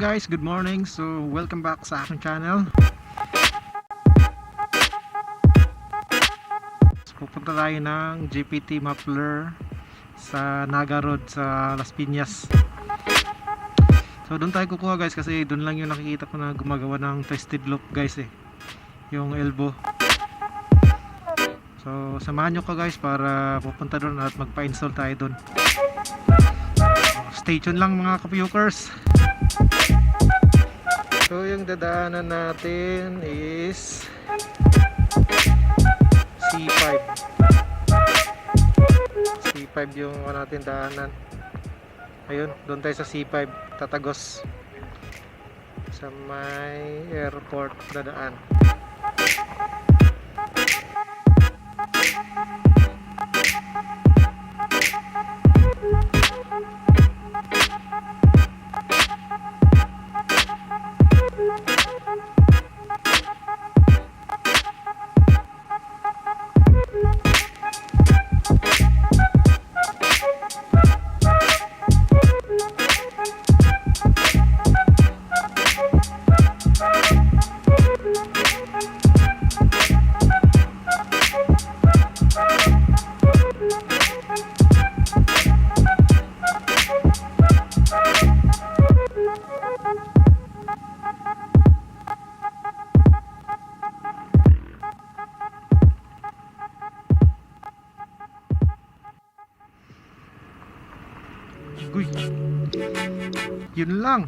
guys, good morning. So welcome back sa aking channel. So, pupunta tayo ng JPT Muffler sa Naga Road sa Las Piñas. So doon tayo kukuha guys, kasi doon lang yung nakikita ko na gumagawa ng twisted loop guys yung elbow. So samahan nyo ko guys para pupunta doon at magpa-install tayo doon. Stay tuned lang mga kapyukers. So yung dadaanan natin is C5 yung natin daanan. Ayun, doon tayo sa C5 tatagos sa may airport dadaan. Uy, yun lang.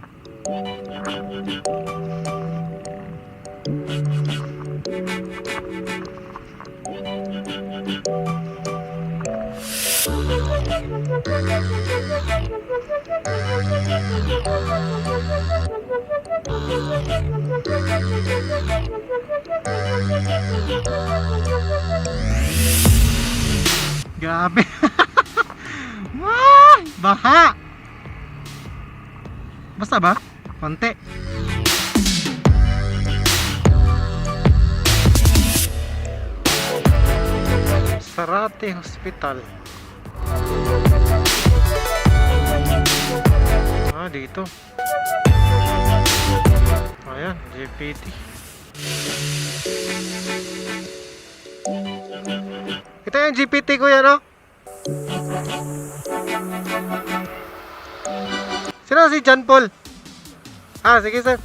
Grabe. Wah, baha. Basta ba? Konti. Sarate Hospital. Dito. Ayan, JPT. Ito yung GPT ko yan, no? Sino si John Paul? Sige sir.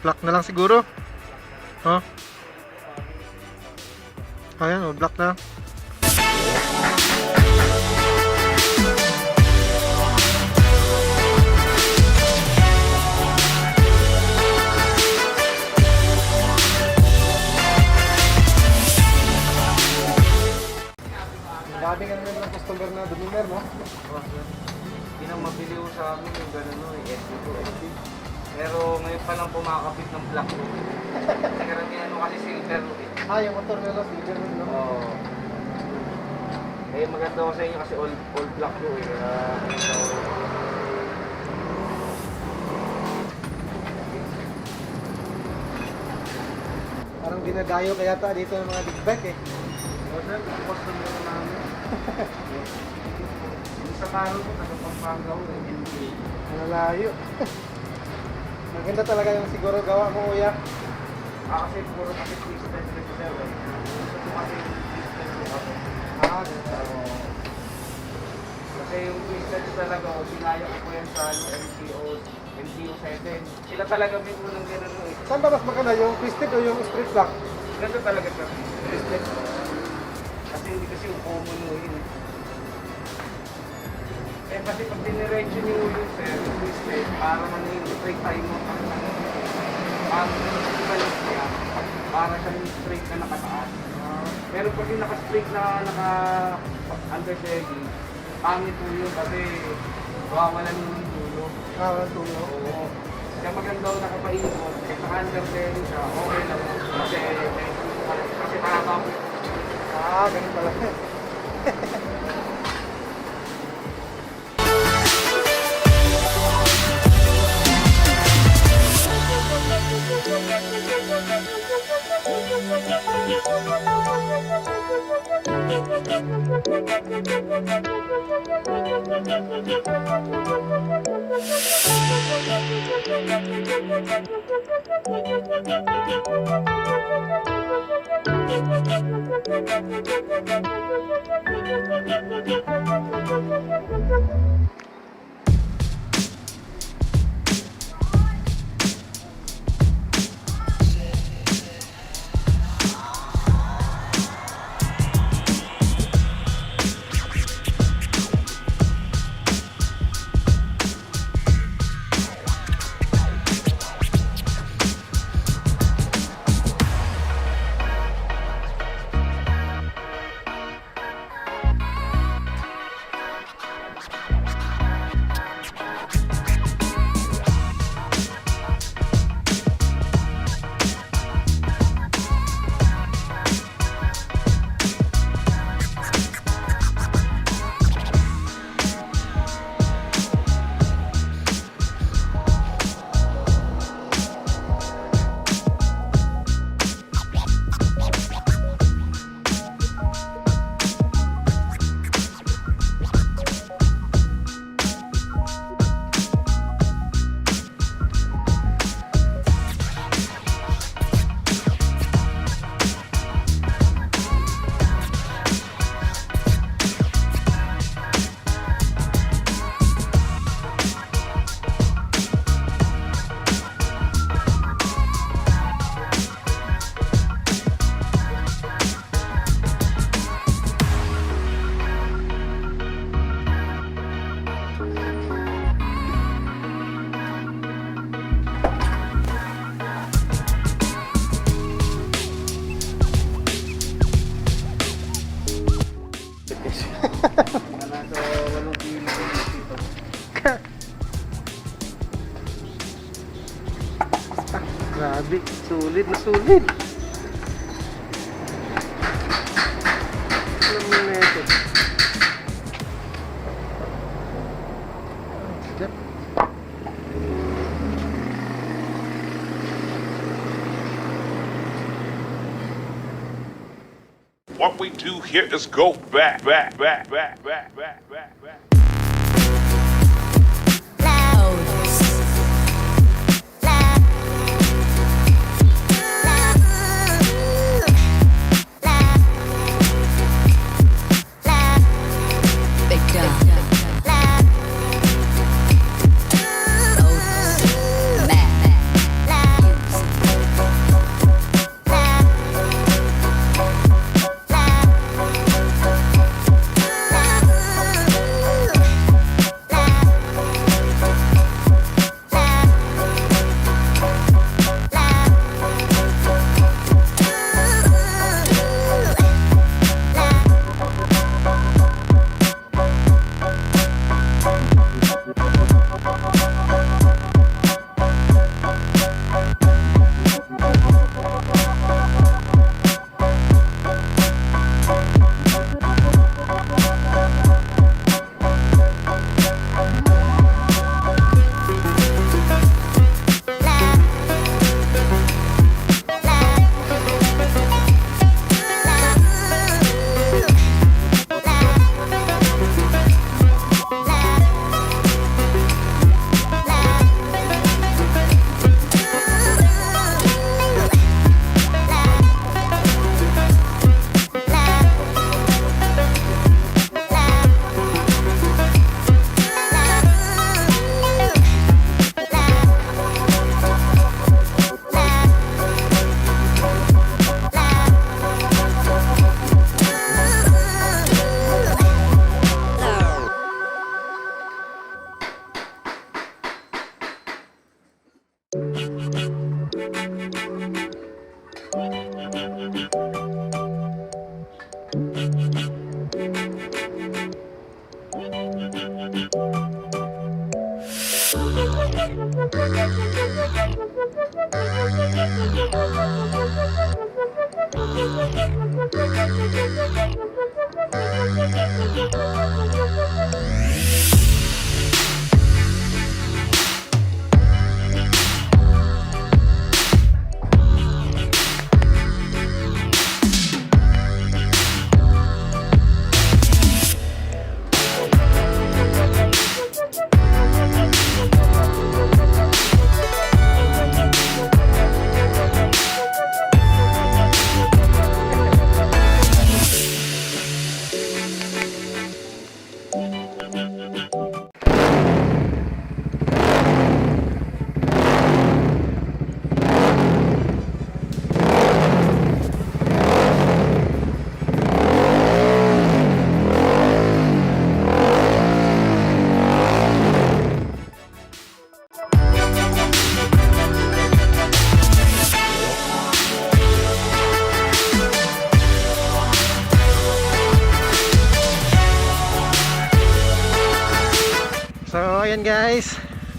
Black na lang siguro. Ayan, black na lang. Dami ka naman ng customer na dominar, no? Hindi na mabili ko sa amin yung gano'n, SD2, SD. Pero ngayon pa lang pumakapit ng black. Kasi karamihan kasi silver. Yung motor nila silver, no? Oo. Maganda ko sa inyo kasi all black ko Parang dinadayo kaya ta dito ng mga big bike Sir, ang customer namin. Yung sa karo ko, taga-Pampanga ko, NBA. Malayo. Maganda talaga yung siguro gawa mo, kuya. Kasi puro kasi twisted rin sir. Gusto ko kasi yung twisted rin ako. Kasi yung twisted talaga, sinaya ko yan sa MCO7. Sila talaga may unang gano'n Saan ba mas maganda, yung twisted o yung straight black? Ganda talaga sir. Twisted. Hindi kasi yung common oil. Kasi pag diniretso niyo yung sir, yung twisted, para yung straight tayo mo ang balik niya, para siyang straight na nakataas. Pero pag yung naka-straight na naka-underbelly, pangit po yun kasi kawawalan yung tulo. Walang tulo? Oo. Kaya maganda ako nakapaikot, kahit naka-underbelly siya, okay lang. Kasi mahaba po. Ganun pala. Nasa 8 kilo dito. Grabe, sulit na sulit. Alam mo na ito. Step. What we do here is go back.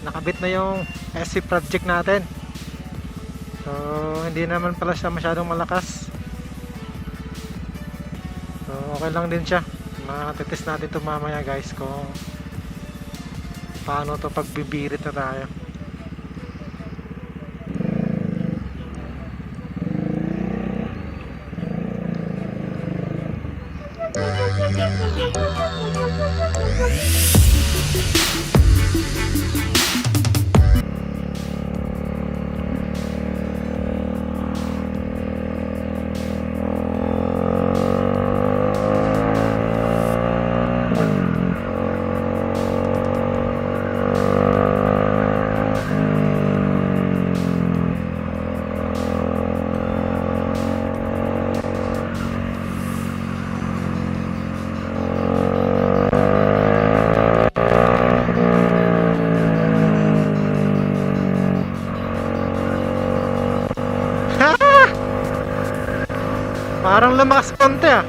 nakabit na yung SC project natin. So hindi naman pala siya masyadong malakas. So okay lang din siya. Matitest natin ito mamaya guys kung paano to pagbibirit na tayo. Parang lumakas konti ah.